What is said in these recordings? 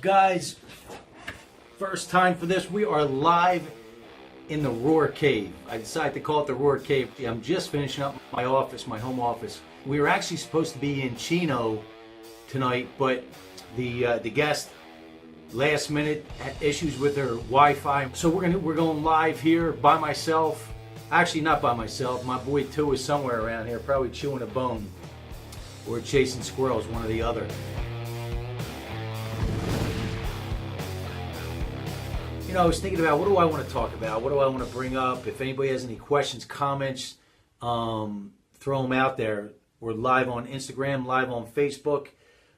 Guys, first time for this. We are live in the Roar Cave. I decided to call it the Roar Cave. I'm just finishing up my office, my home office. We were actually supposed to be in Chino tonight, but the guest last minute had issues with her Wi-Fi. So we're going live here by myself. Actually, not by myself. My boy Two is somewhere around here, probably chewing a bone or chasing squirrels, one or the other. You know, I was thinking about what do I want to talk about? What do I want to bring up? If anybody has any questions, comments, throw them out there. We're live on Instagram, live on Facebook.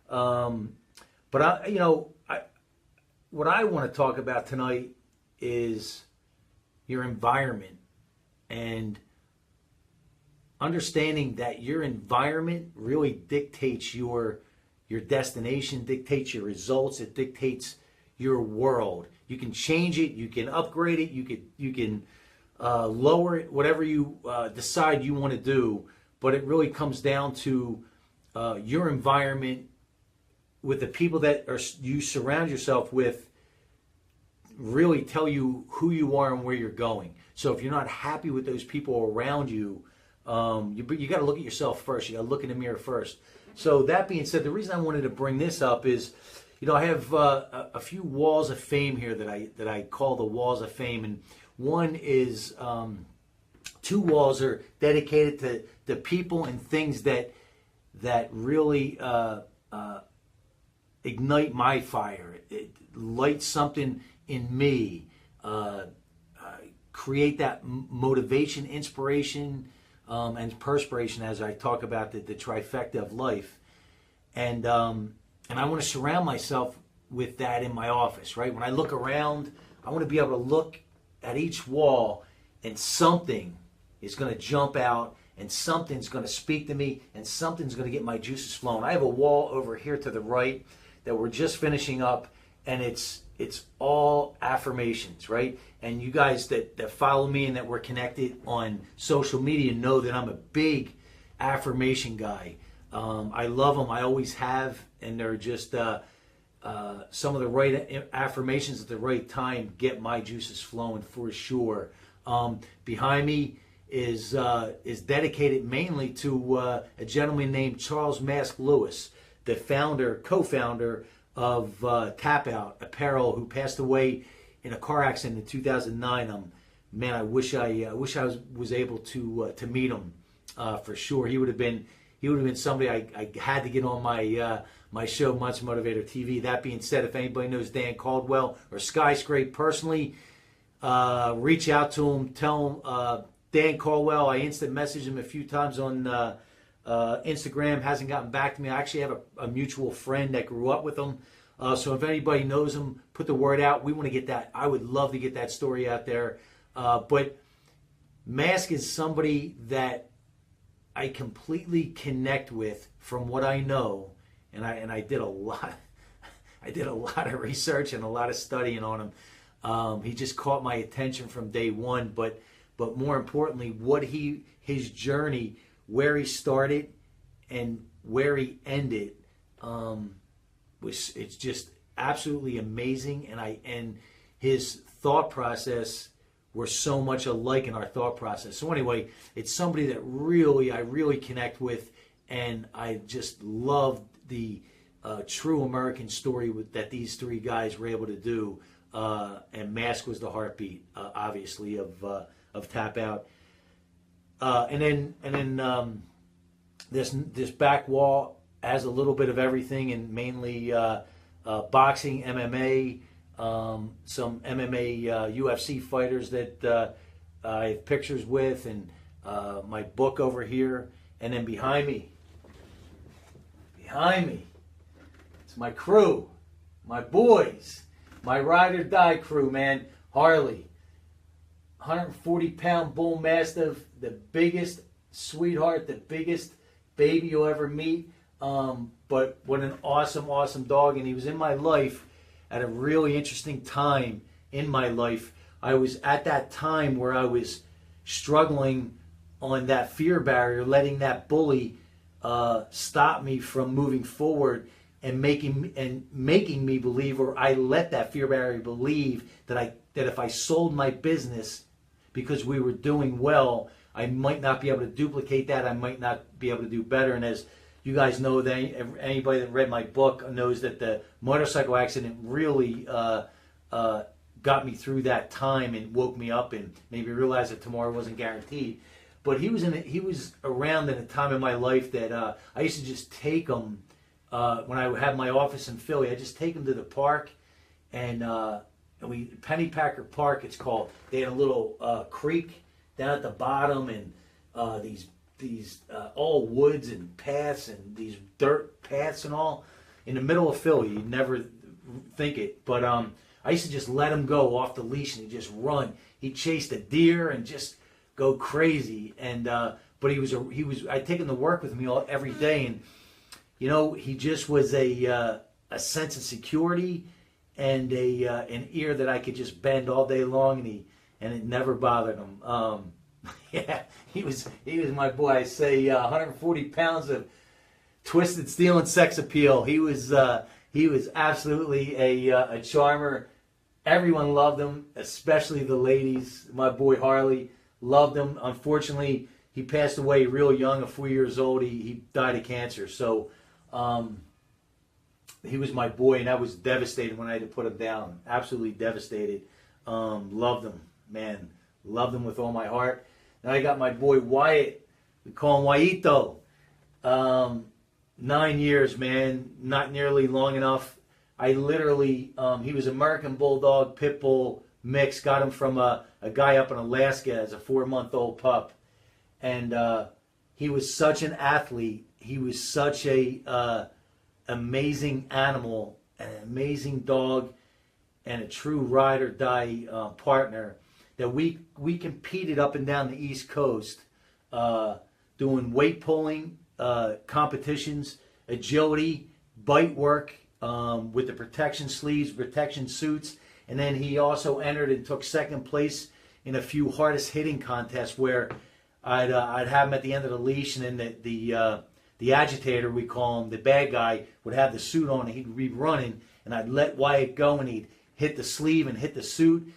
But what I want to talk about tonight is your environment and understanding that your environment really dictates your destination, dictates your results, it dictates your world. You can change it, you can upgrade it, you can lower it, whatever you decide you want to do. But it really comes down to your environment with the people that you surround yourself with. Really tell you who you are and where you're going. So if you're not happy with those people around you, you got to look at yourself first. You got to look in the mirror first. So that being said, the reason I wanted to bring this up is, you know, I have a few walls of fame here that I call the walls of fame, and one is two walls are dedicated to the people and things that really ignite my fire. It lights something in me, create that motivation, inspiration, and perspiration, as I talk about the trifecta of life, and I want to surround myself with that in my office, right? When I look around, I want to be able to look at each wall and something is going to jump out and something's going to speak to me and something's going to get my juices flowing. I have a wall over here to the right that we're just finishing up, and it's all affirmations, right? And you guys that follow me and that we're connected on social media know that I'm a big affirmation guy. I love them. I always have, and they're just some of the right affirmations at the right time get my juices flowing for sure. Behind me is dedicated mainly to a gentleman named Charles Mask Lewis, the co-founder of Tap Out Apparel, who passed away in a car accident in 2009. Man, I wish I was able to meet him for sure. He would have been somebody I had to get on my show, Monster Motivator TV. That being said, if anybody knows Dan Caldwell or Skyscrape personally, reach out to him. Tell him Dan Caldwell. I instant messaged him a few times on Instagram. Hasn't gotten back to me. I actually have a mutual friend that grew up with him. So if anybody knows him, put the word out. We want to get that. I would love to get that story out there. But Mask is somebody that I completely connect with from what I know, and I did a lot. I did a lot of research and a lot of studying on him. He just caught my attention from day one. But more importantly, his journey, where he started and where he ended, it's just absolutely amazing. And his thought process. We're so much alike in our thought process. So anyway, it's somebody that I really connect with, and I just love the true American story that these three guys were able to do. And Mask was the heartbeat, obviously, of Tap Out. And then this back wall has a little bit of everything, and mainly boxing, MMA. Some MMA UFC fighters that I have pictures with, and my book over here, and then behind me, it's my crew, my boys, my ride or die crew, man. Harley, 140-pound bull mastiff, the biggest sweetheart, the biggest baby you'll ever meet. But what an awesome dog, and he was in my life at a really interesting time in my life. I was at that time where I was struggling on that fear barrier, letting that bully stop me from moving forward. and making me believe, or I let that fear barrier believe that if I sold my business because we were doing well, I might not be able to duplicate that. I might not be able to do better. And as you guys know, that anybody that read my book knows that the motorcycle accident really got me through that time and woke me up and made me realize that tomorrow wasn't guaranteed. But he was around in a time in my life that I used to just take him when I had my office in Philly. I just take him to the park, and Pennypacker Park, it's called. They had a little creek down at the bottom, and these all woods and paths and these dirt paths and all in the middle of Philly. You'd never think it, but I used to just let him go off the leash and he'd just run. He'd chase the deer and just go crazy. And but I'd take him to work with me every day, and you know, he just was a sense of security and an ear that I could just bend all day long, and it never bothered him. Yeah, he was my boy. I say 140 pounds of twisted steel and sex appeal. He was absolutely a charmer. Everyone loved him, especially the ladies. My boy Harley loved him. Unfortunately, he passed away real young, at 4 years old. He died of cancer. So he was my boy, and I was devastated when I had to put him down. Absolutely devastated. Loved him, man. Loved him with all my heart. Then I got my boy Wyatt. We call him Wyaito. 9 years, man. Not nearly long enough. I literally, he was American Bulldog, Pit Bull mix. Got him from a guy up in Alaska as a 4-month-old pup. And he was such an athlete. He was such a amazing animal, an amazing dog, and a true ride or die partner that we competed up and down the East Coast doing weight pulling competitions, agility, bite work with the protection sleeves, protection suits, and then he also entered and took second place in a few hardest hitting contests where I'd have him at the end of the leash, and then the agitator, we call him, the bad guy, would have the suit on and he'd be running, and I'd let Wyatt go and he'd hit the sleeve and hit the suit,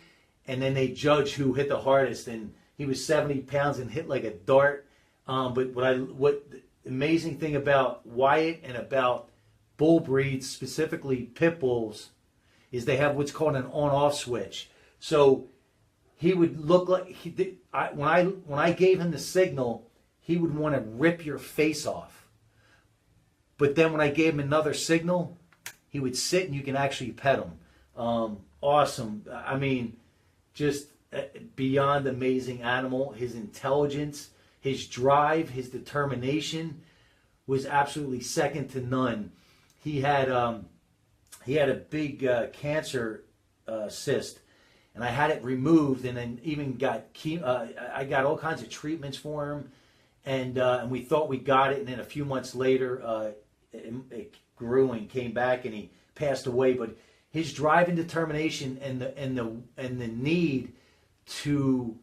and then they judge who hit the hardest, and he was 70 pounds and hit like a dart. But what the amazing thing about Wyatt and about bull breeds, specifically pit bulls, is they have what's called an on-off switch. So he would look like when I gave him the signal, he would want to rip your face off. But then when I gave him another signal, he would sit and you can actually pet him. Awesome. I mean, just beyond amazing animal. His intelligence, his drive, his determination was absolutely second to none. He had a big cancer cyst, and I had it removed, and then even got I got all kinds of treatments for him, and we thought we got it, and then a few months later, it grew and came back, and he passed away. But his drive and determination and the need to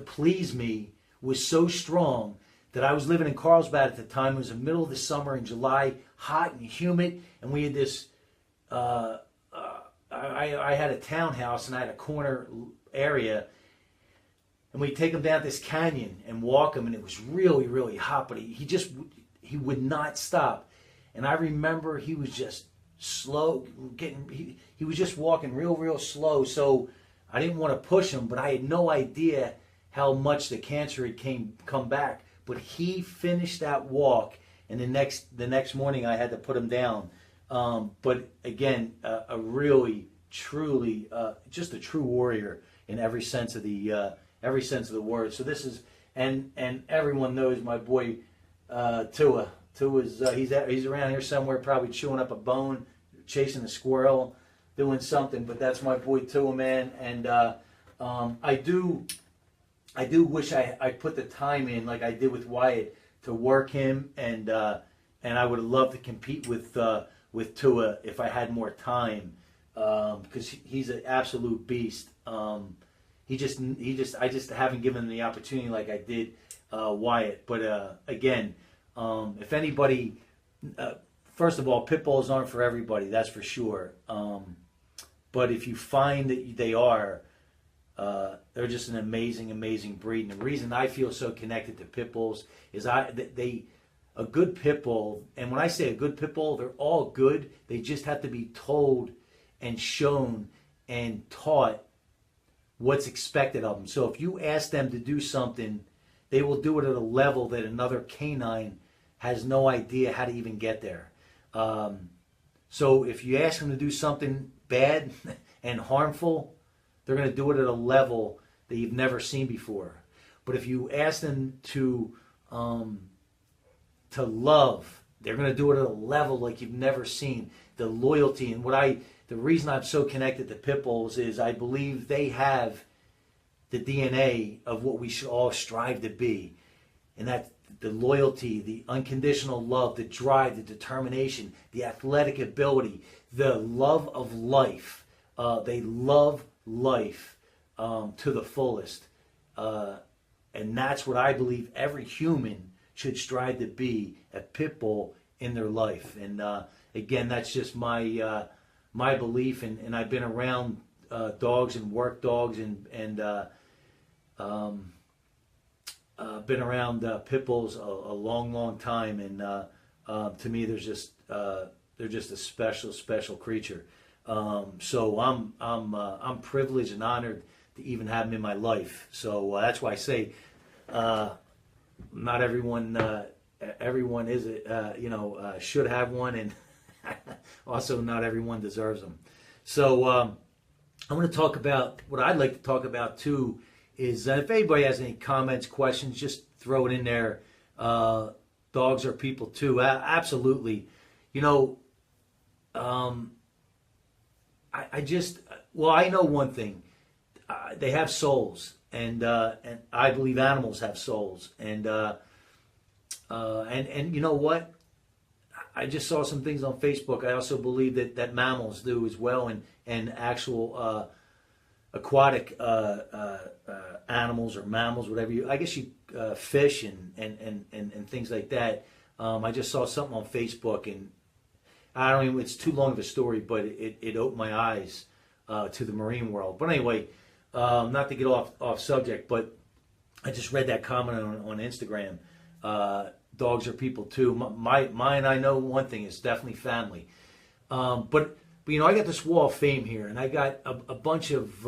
please me was so strong that I was living in Carlsbad at the time. It was the middle of the summer in July, hot and humid, and we had this. I had a townhouse and I had a corner area, and we'd take him down this canyon and walk him, and it was really, really hot, but he would not stop. And I remember he was just slow, he was just walking real, real slow, so I didn't want to push him, but I had no idea how much the cancer had come back. But he finished that walk, and the next morning I had to put him down. But again, a really, truly, just a true warrior in every sense of the word. So this is, and everyone knows my boy Tua. Tua's he's around here somewhere, probably chewing up a bone, chasing a squirrel, doing something. But that's my boy Tua, man. And I do wish I put the time in like I did with Wyatt to work him, and I would have loved to compete with Tua if I had more time, because he's an absolute beast. I just haven't given him the opportunity like I did Wyatt. But again, If anybody, first of all, pit bulls aren't for everybody, that's for sure. But if you find that they are, they're just an amazing, amazing breed. And the reason I feel so connected to pit bulls is a good pit bull, and when I say a good pit bull, they're all good. They just have to be told and shown and taught what's expected of them. So if you ask them to do something, they will do it at a level that another canine has no idea how to even get there. So if you ask them to do something bad and harmful, they're going to do it at a level that you've never seen before. But if you ask them to love, they're going to do it at a level like you've never seen. The loyalty and the reason I'm so connected to pit bulls is I believe they have the DNA of what we should all strive to be. And that's the loyalty, the unconditional love, the drive, the determination, the athletic ability, the love of life. They love life to the fullest. And that's what I believe every human should strive to be, a pit bull in their life. And again, that's just my belief. And I've been around dogs and work dogs and been around pit bulls a long, long time. And to me, they're just a special creature. So I'm privileged and honored to even have them in my life. So that's why I say not everyone is should have one, and also not everyone deserves them. So I'm going to talk about what I'd like to talk about too. Is if anybody has any comments, questions, just throw it in there. Dogs are people too. Absolutely. I know one thing. They have souls, and I believe animals have souls. And you know what? I just saw some things on Facebook. I also believe that mammals do as well, and actual aquatic animals or mammals, whatever fish and things like that. I just saw something on Facebook, and it's too long of a story, but it opened my eyes to the marine world. But anyway, not to get off subject, but I just read that comment on Instagram. Dogs are people too. Mine, I know one thing, is definitely family. But I got this wall of fame here, and I got a bunch of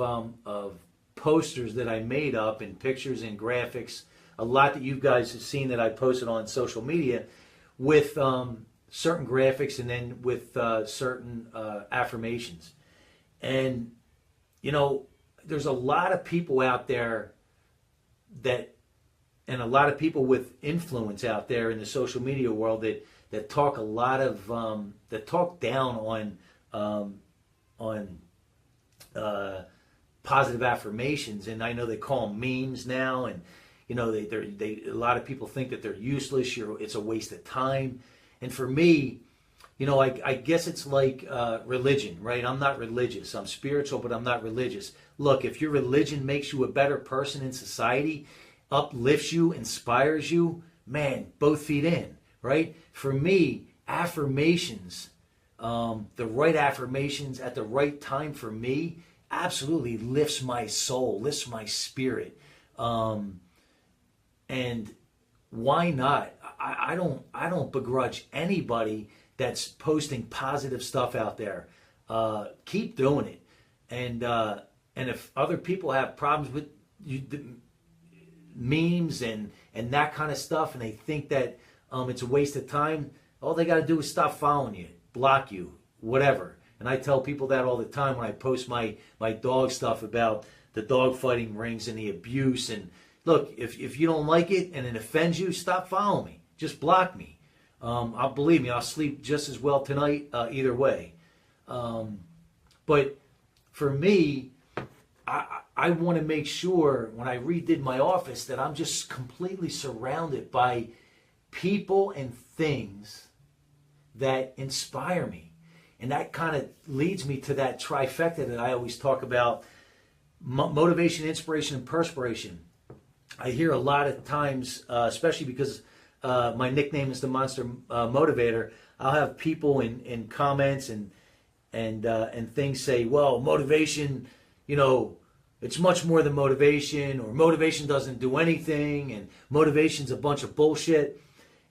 posters that I made up, and pictures and graphics, a lot that you guys have seen that I posted on social media, with certain graphics and then with certain affirmations. And there's a lot of people out there and a lot of people with influence out there in the social media world that talk a lot of that talk down on positive affirmations, and I know they call them memes now, and a lot of people think that they're useless. It's a waste of time, and for me, I guess it's like religion, right? I'm not religious. I'm spiritual, but I'm not religious. Look, if your religion makes you a better person in society, uplifts you, inspires you, man, both feet in, right? For me, affirmations, the right affirmations at the right time for me, absolutely lifts my soul, lifts my spirit. And why not? I don't begrudge anybody that's posting positive stuff out there. Keep doing it. And if other people have problems with memes and that kind of stuff, and they think that it's a waste of time, all they got to do is stop following you, block you, whatever. And I tell people that all the time when I post my dog stuff about the dog fighting rings and the abuse. And look, if you don't like it and it offends you, stop following me. Just block me. Believe me, I'll sleep just as well tonight either way. But for me, I want to make sure when I redid my office that I'm just completely surrounded by people and things that inspire me. And that kind of leads me to that trifecta that I always talk about: motivation, inspiration, and perspiration. I hear a lot of times, especially because my nickname is the Monster Motivator, I'll have people in comments and things say, well, motivation, it's much more than motivation, or motivation doesn't do anything, and motivation's a bunch of bullshit.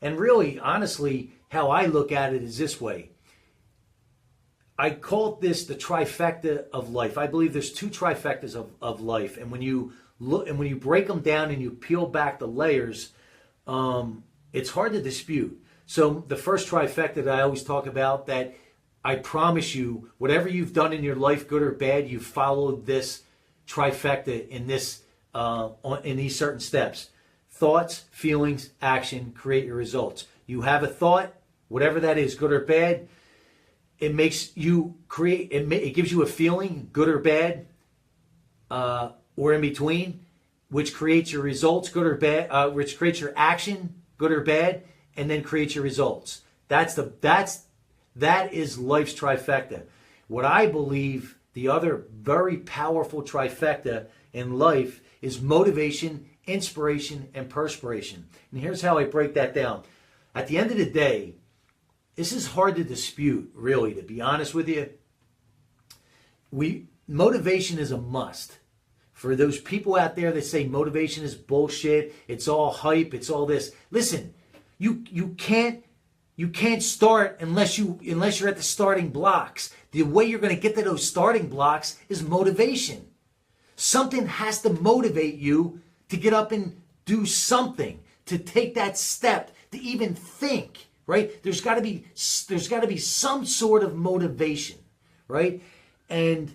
And really, honestly, how I look at it is this way. I call this the trifecta of life. I believe there's two trifectas of life, and when you look and when you break them down and you peel back the layers, it's hard to dispute. So the first trifecta that I always talk about, that I promise you, whatever you've done in your life, good or bad, you've followed this trifecta in these certain steps. Thoughts, feelings, action create your results. You have a thought, whatever that is, good or bad, it makes you create, it gives you a feeling, good or bad, or in between, which creates your results, good or bad, which creates your action, good or bad, and then creates your results. That is life's trifecta. What I believe the other very powerful trifecta in life is motivation, inspiration, and perspiration. And here's how I break that down. At the end of the day, this is hard to dispute, really, to be honest with you. Motivation is a must. For those people out there that say motivation is bullshit, it's all hype, it's all this. Listen, you can't start unless you're at the starting blocks. The way you're going to get to those starting blocks is motivation. Something has to motivate you to get up and do something, to take that step, to even think, right? There's got to be some sort of motivation, right? And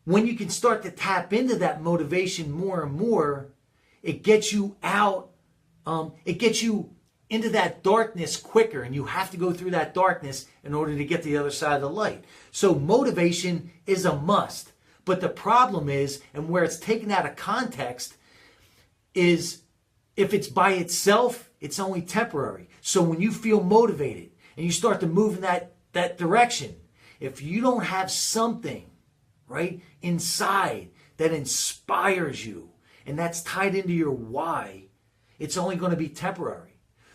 when you can start to tap into that motivation more and more, it gets you out, it gets you into that darkness quicker, and you have to go through that darkness in order to get to the other side of the light. So motivation is a must. But the problem is, and where it's taken out of context, is if it's by itself, it's only temporary. So when you feel motivated and you start to move in that direction, if you don't have something, right, inside that inspires you, and that's tied into your why, it's only going to be temporary.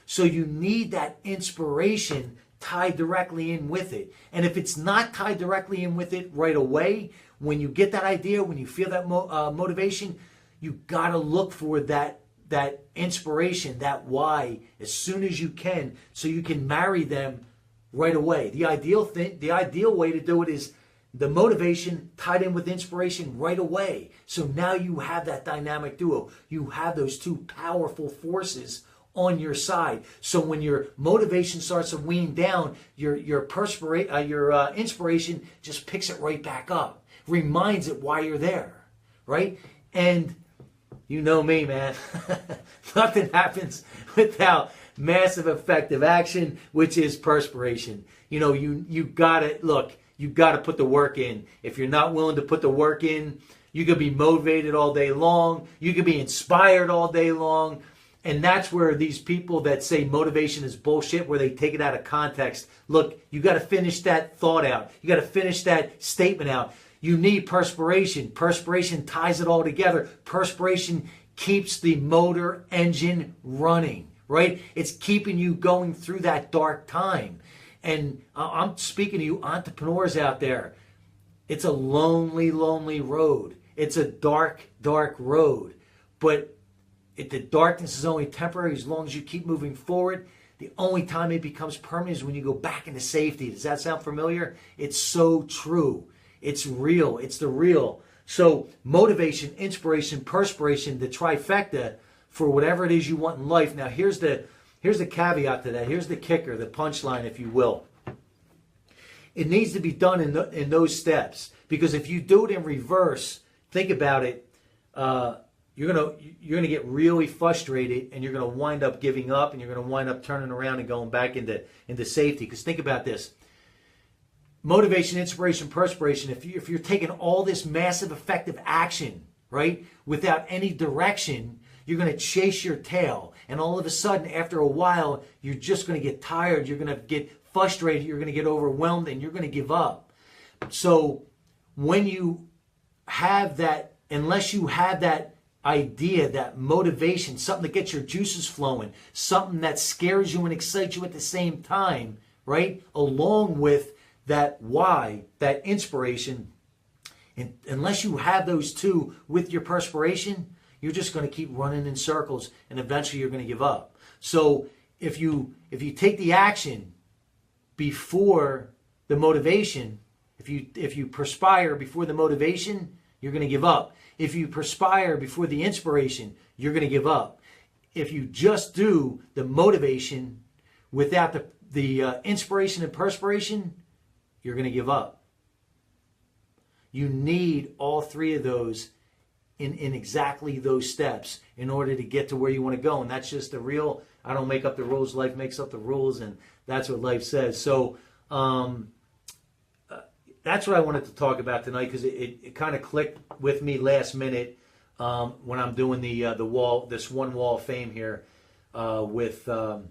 So you need that inspiration tied directly in with it. And if it's not tied directly in with it right away, when you get that idea, when you feel that motivation, you got to look for that inspiration, that why, as soon as you can, so you can marry them right away. The ideal way to do it is the motivation tied in with inspiration right away. So now you have that dynamic duo. You have those two powerful forces on your side. So when your motivation starts to wean down, your inspiration just picks it right back up, reminds it why you're there, right? And you know me, man. Nothing happens without massive effective action, which is perspiration. You gotta put the work in. If you're not willing to put the work in, you could be motivated all day long. You could be inspired all day long. And that's where these people that say motivation is bullshit, where they take it out of context. Look, you got to finish that thought out. You got to finish that statement out. You need perspiration. Perspiration ties it all together. Perspiration keeps the motor engine running, right? It's keeping you going through that dark time. And I'm speaking to you entrepreneurs out there. It's a lonely, lonely road. It's a dark, dark road. But the darkness is only temporary as long as you keep moving forward. The only time it becomes permanent is when you go back into safety. Does that sound familiar? It's so true. It's real. It's the real. So motivation, inspiration, perspiration, the trifecta for whatever it is you want in life. Now here's the caveat to that. Here's the kicker, the punchline, if you will. It needs to be done in those steps, because if you do it in reverse, think about it. You're gonna get really frustrated, and you're gonna wind up giving up, and you're gonna wind up turning around and going back into safety. Because think about this: motivation, inspiration, perspiration. If you're taking all this massive effective action, right, without any direction, you're gonna chase your tail, and all of a sudden, after a while, you're just gonna get tired. You're gonna get frustrated. You're gonna get overwhelmed, and you're gonna give up. So when you have that, unless you have that idea, that motivation, something that gets your juices flowing, something that scares you and excites you at the same time, right? Along with that why, that inspiration. And unless you have those two with your perspiration, you're just going to keep running in circles, and eventually you're going to give up. So if you take the action before the motivation, if you perspire before the motivation, you're going to give up. If you perspire before the inspiration, you're going to give up. If you just do the motivation without the inspiration and perspiration, you're going to give up. You need all three of those in exactly those steps in order to get to where you want to go. And that's just the real, I don't make up the rules, life makes up the rules, and that's what life says. So that's what I wanted to talk about tonight, because it kind of clicked with me last minute when I'm doing the wall, this one wall of fame here with the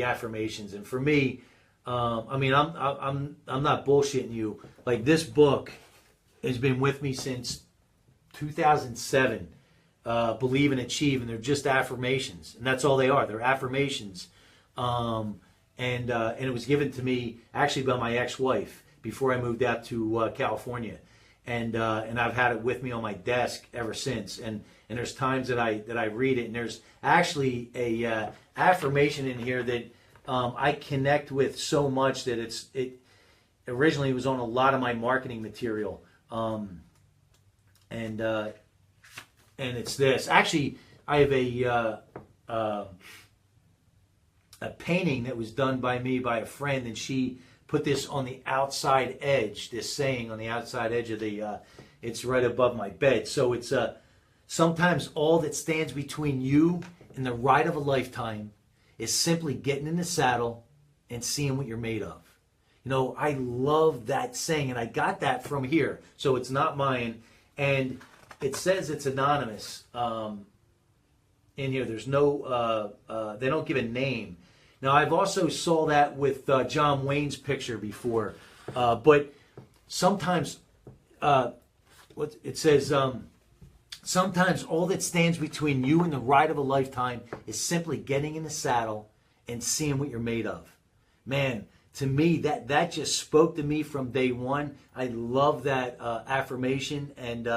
affirmations. And for me, I mean, I'm not bullshitting you. Like, this book has been with me since 2007. Believe and Achieve, and they're just affirmations, and that's all they are. They're affirmations. And it was given to me actually by my ex-wife before I moved out to California, and I've had it with me on my desk ever since. And there's times that I read it, and there's actually a affirmation in here that I connect with so much that it originally was on a lot of my marketing material, and it's this. Actually, I have a painting that was done by me by a friend, and she put this on the outside edge, this saying on the outside edge of the, it's right above my bed. So it's sometimes all that stands between you and the ride of a lifetime is simply getting in the saddle and seeing what you're made of. You know, I love that saying, and I got that from here, so it's not mine. And it says it's anonymous in here. There's no, they don't give a name. Now, I've also saw that with John Wayne's picture before, but sometimes what it says, sometimes all that stands between you and the ride of a lifetime is simply getting in the saddle and seeing what you're made of. Man, to me, that just spoke to me from day one. I love that affirmation, and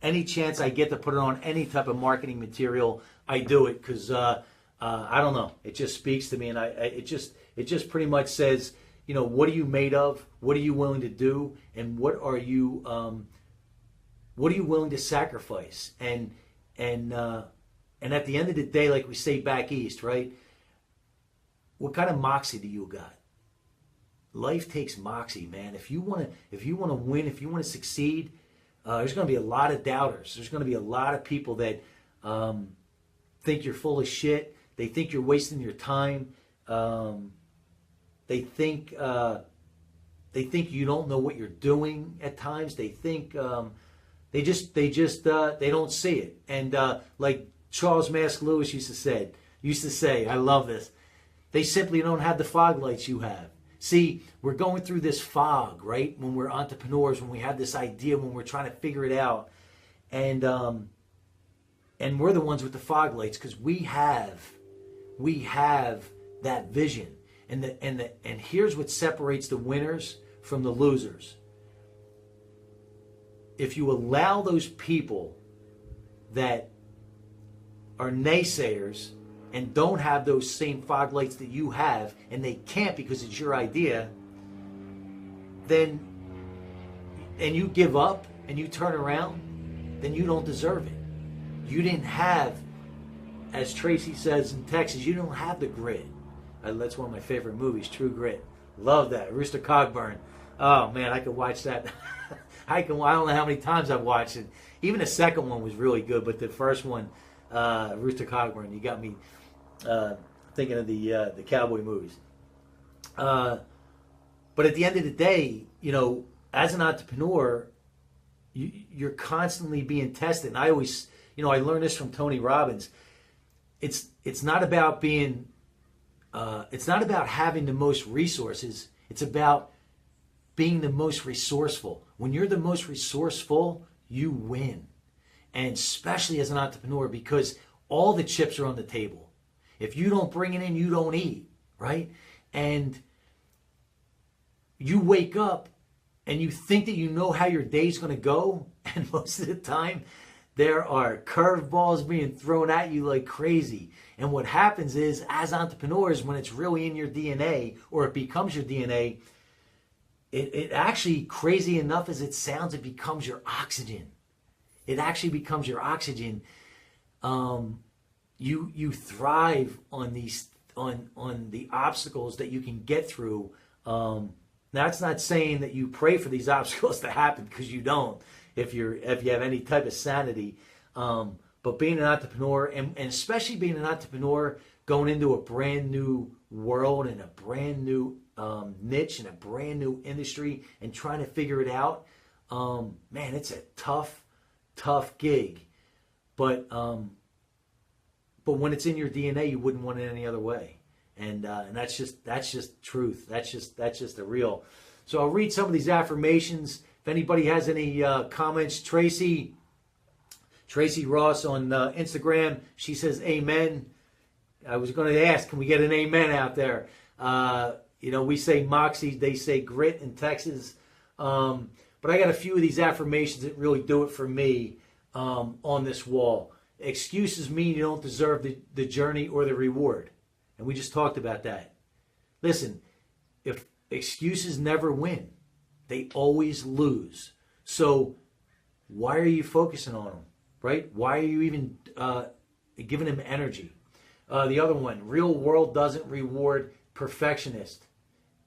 any chance I get to put it on any type of marketing material, I do it, because I don't know, it just speaks to me, and it just pretty much says, you know, what are you made of? What are you willing to do? And what are you willing to sacrifice? And at the end of the day, like we say back east, right? What kind of moxie do you got? Life takes moxie, man. If you want to win, if you want to succeed, there's going to be a lot of doubters. There's going to be a lot of people that think you're full of shit. They think you're wasting your time. They think you don't know what you're doing at times. They think they don't see it. And like Charles Mask Lewis used to say, I love this. They simply don't have the fog lights you have. See, we're going through this fog, right? When we're entrepreneurs, when we have this idea, when we're trying to figure it out, and we're the ones with the fog lights, because we have that vision. And here's what separates the winners from the losers. If you allow those people that are naysayers and don't have those same fog lights that you have, and they can't because it's your idea, then, and you give up and you turn around, then you don't deserve it. You didn't have, as Tracy says in Texas, you don't have the grit. That's one of my favorite movies, True Grit. Love that. Rooster Cogburn. Oh man, I could watch that. I don't know how many times I've watched it. Even the second one was really good, but the first one, Rooster Cogburn, you got me thinking of the cowboy movies. But at the end of the day, you know, as an entrepreneur, you're constantly being tested. And I always, you know, I learned this from Tony Robbins. It's not about being, it's not about having the most resources. It's about being the most resourceful. When you're the most resourceful, you win. and especially as an entrepreneur, because all the chips are on the table. If you don't bring it in, you don't eat, right? And you wake up and you think that you know how your day's going to go, and most of the time there are curveballs being thrown at you like crazy. And what happens is, as entrepreneurs, when it's really in your DNA, or it becomes your DNA, it actually, crazy enough as it sounds, it becomes your oxygen. It actually becomes your oxygen. You thrive on these on the obstacles that you can get through. That's not saying that you pray for these obstacles to happen, because you don't. If you have any type of sanity, but being an entrepreneur, and especially being an entrepreneur going into a brand new world and a brand new niche and a brand new industry and trying to figure it out, man, it's a tough gig. But when it's in your DNA, you wouldn't want it any other way. And that's just truth. That's just the real. So I'll read some of these affirmations. If anybody has any comments, Tracy Ross on Instagram, she says amen. I was going to ask, can we get an amen out there? We say moxie, they say grit in Texas. But I got a few of these affirmations that really do it for me on this wall. Excuses mean you don't deserve the journey or the reward. And we just talked about that. Listen, if excuses never win, they always lose. So why are you focusing on them, right? Why are you even giving them energy? The other one, real world doesn't reward perfectionist.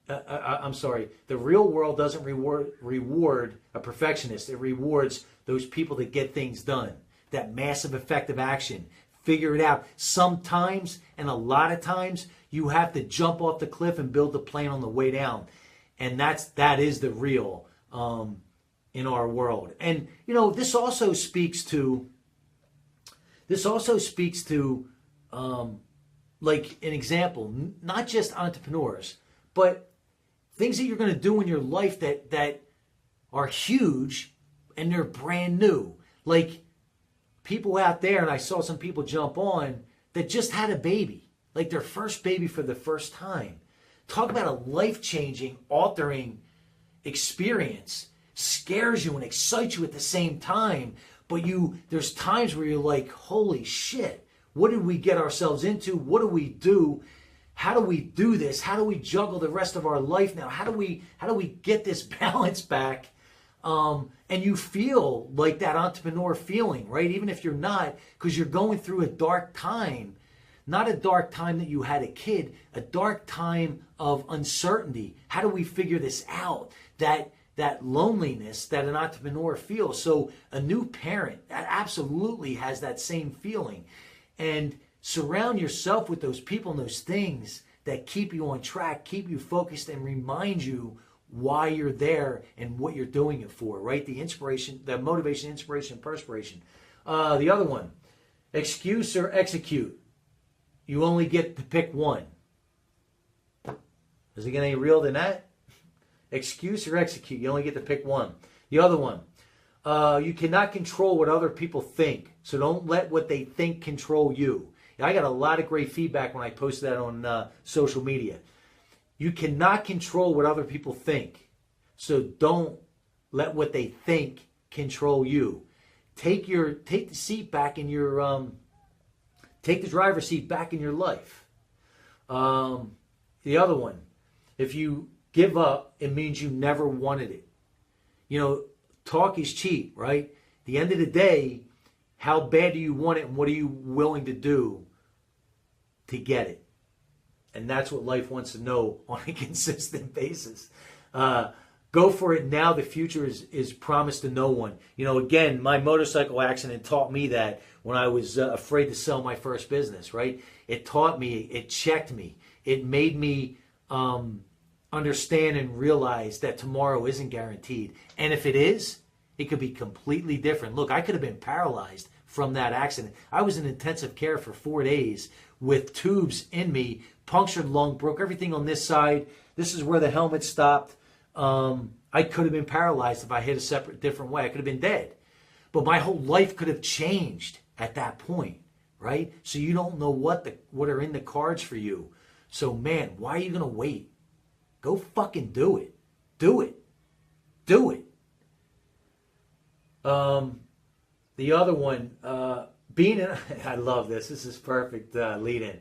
I'm sorry. The real world doesn't reward a perfectionist. It rewards those people that get things done. That massive effective action. Figure it out. Sometimes, and a lot of times, you have to jump off the cliff and build the plane on the way down. And that is the real in our world. And this also speaks to like an example, not just entrepreneurs, but things that you're going to do in your life that are huge and they're brand new. Like people out there, and I saw some people jump on that just had a baby, like their first baby for the first time. Talk about a life-changing, altering experience. Scares you and excites you at the same time. But there's times where you're like, holy shit, what did we get ourselves into? What do we do? How do we do this? How do we juggle the rest of our life now? How do we get this balance back? And you feel like that entrepreneur feeling, right? Even if you're not, because you're going through a dark time. Not a dark time that you had a kid, a dark time of uncertainty. How do we figure this out? That loneliness that an entrepreneur feels. So a new parent that absolutely has that same feeling. And surround yourself with those people and those things that keep you on track, keep you focused, and remind you why you're there and what you're doing it for, right? The inspiration, the motivation, inspiration, perspiration. The other one, excuse or execute. You only get to pick one. Does it get any real than that? Excuse or execute. You only get to pick one. The other one. You cannot control what other people think. So don't let what they think control you. I got a lot of great feedback when I posted that on social media. You cannot control what other people think. So don't let what they think control you. Take the seat back in your take the driver's seat back in your life. The other one, if you give up, it means you never wanted it. Talk is cheap, right? At the end of the day, how bad do you want it and what are you willing to do to get it? And that's what life wants to know on a consistent basis. Go for it now. The future is promised to no one. Again, my motorcycle accident taught me that when I was afraid to sell my first business, right? It taught me, it checked me. It made me understand and realize that tomorrow isn't guaranteed. And if it is, it could be completely different. Look, I could have been paralyzed from that accident. I was in intensive care for 4 days with tubes in me, punctured lung, broke everything on this side. This is where the helmet stopped. I could have been paralyzed if I hit a different way. I could have been dead. But my whole life could have changed at that point, right? So you don't know what are in the cards for you. So man, why are you going to wait? Go fucking do it. Do it. Do it. The other one, I love this. This is perfect lead in.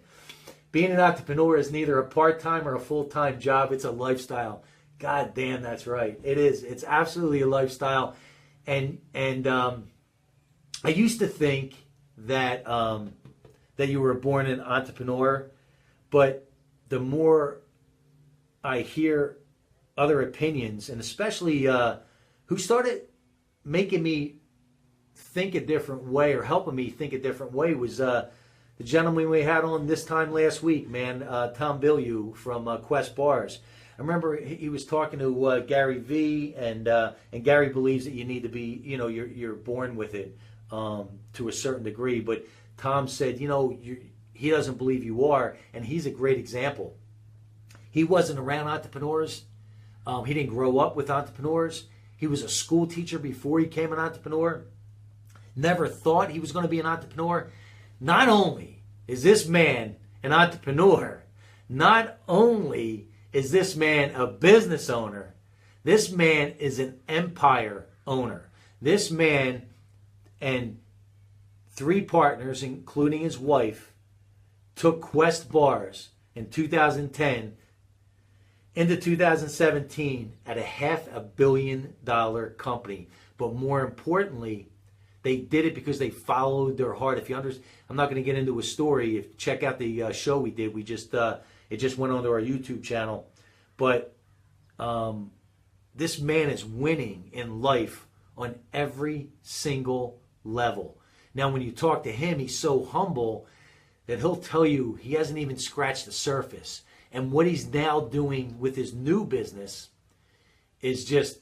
Being an entrepreneur is neither a part-time or a full-time job. It's a lifestyle. God damn, that's right. It is. It's absolutely a lifestyle. And I used to think that that you were born an entrepreneur, but the more I hear other opinions, and especially who started making me think a different way or helping me think a different way, was the gentleman we had on this time last week, man, Tom Bilyeu from Quest Bars. I remember he was talking to Gary V, and Gary believes that you need to be, you're born with it to a certain degree. But Tom said, he doesn't believe you are, and he's a great example. He wasn't around entrepreneurs. He didn't grow up with entrepreneurs. He was a school teacher before he became an entrepreneur. Never thought he was going to be an entrepreneur. Not only is this man an entrepreneur, not only is this man a business owner, this man is an empire owner. This man and 3 partners, including his wife, took Quest Bars in 2010 into 2017 at a $500 million company. But more importantly, they did it because they followed their heart. If you understand, I'm not going to get into a story. Check out the show we did. It just went onto our YouTube channel. But this man is winning in life on every single level. Now, when you talk to him, he's so humble that he'll tell you he hasn't even scratched the surface. And what he's now doing with his new business is just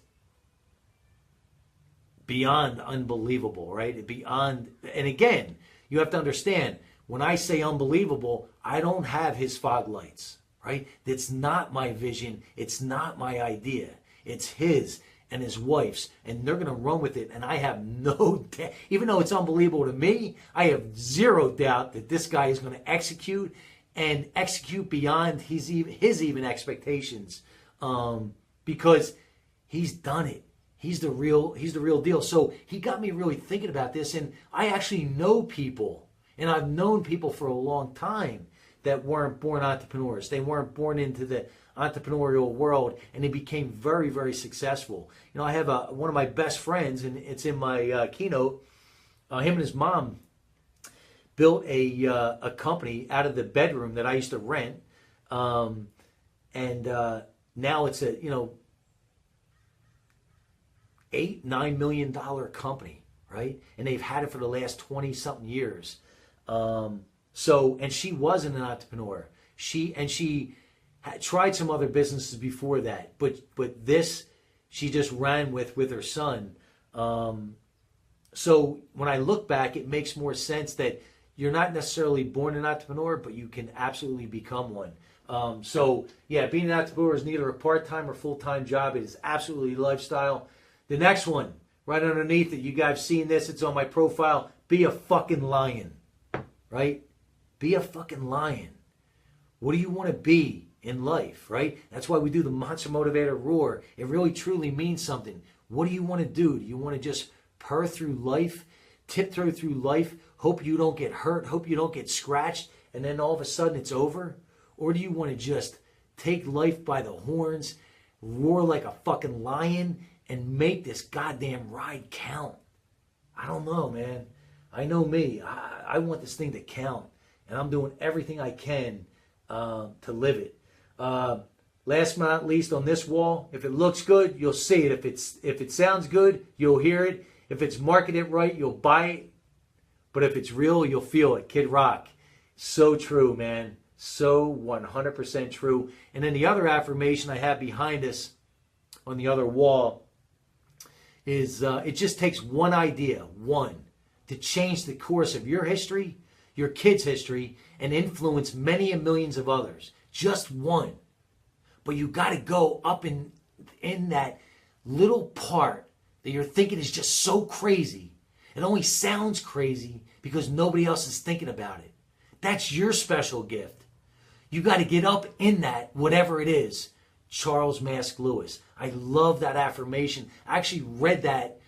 beyond unbelievable, right? Beyond, and again, you have to understand, when I say unbelievable, I don't have his fog lights, right? It's not my vision. It's not my idea. It's his and his wife's, and they're going to run with it. And I have no doubt, even though it's unbelievable to me, I have zero doubt that this guy is going to execute and execute beyond his even expectations, because he's done it. He's the real deal. So he got me really thinking about this, and I actually know people, and I've known people for a long time that weren't born entrepreneurs. They weren't born into the entrepreneurial world, and they became very, very successful. I have one of my best friends, and it's in my keynote. Him and his mom built a company out of the bedroom that I used to rent, and now it's a $8-9 million company, right? And they've had it for the last 20-something years. And she wasn't an entrepreneur. She had tried some other businesses before that, but this she just ran with her son. So when I look back, it makes more sense that you're not necessarily born an entrepreneur, but you can absolutely become one. Being an entrepreneur is neither a part-time or full-time job. It is absolutely a lifestyle. The next one, right underneath it, you guys seen this, it's on my profile. Be a fucking lion, right? Be a fucking lion. What do you want to be in life, right? That's why we do the Monster Motivator Roar. It really truly means something. What do you want to do? Do you want to just purr through life, tiptoe through life, hope you don't get hurt, hope you don't get scratched, and then all of a sudden it's over? Or do you want to just take life by the horns, roar like a fucking lion, and make this goddamn ride count? I don't know, man. I know me. I want this thing to count, and I'm doing everything I can to live it. Last but not least, on this wall, if it looks good, you'll see it. If it sounds good, you'll hear it. If it's marketed right, you'll buy it. But if it's real, you'll feel it. Kid Rock. So true, man. So 100% true. And then the other affirmation I have behind us on the other wall is it just takes one idea, to change the course of your history, your kids' history, and influence many and millions of others. Just one. But you got to go up in that little part that you're thinking is just so crazy, It only sounds crazy because nobody else is thinking about it. That's your special gift. You got to get up in that, whatever it is. Charles Mask Lewis. I love that affirmation. I actually read that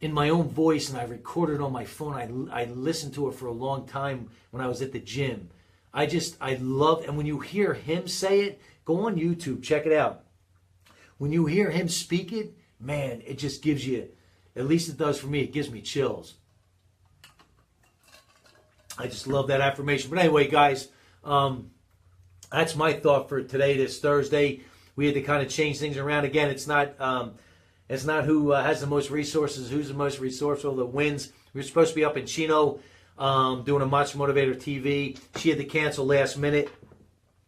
in my own voice, and I recorded it on my phone. I listened to it for a long time when I was at the gym. I love, and when you hear him say it, go on YouTube, check it out. When you hear him speak it, man, it just gives you, at least it does for me, it gives me chills. I just love that affirmation. But anyway, guys, that's my thought for today, this Thursday. We had to kind of change things around. Again, it's not who has the most resources, who's the most resourceful that wins. We were supposed to be up in Chino doing a Monster Motivator TV. She had to cancel last minute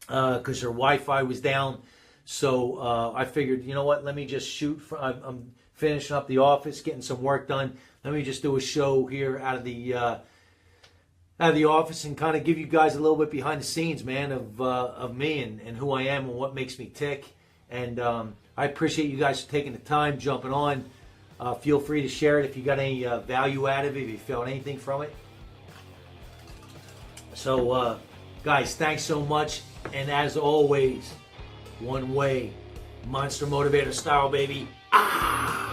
because her Wi-Fi was down. So I figured, you know what, let me just shoot. I'm finishing up the office, getting some work done. Let me just do a show here out of the office and kind of give you guys a little bit behind the scenes, man, of me and who I am and what makes me tick. And I appreciate you guys taking the time, jumping on. Feel free to share it if you got any value out of it, if you felt anything from it. So, guys, thanks so much. And as always, one way, Monster Motivator style, baby. Ah!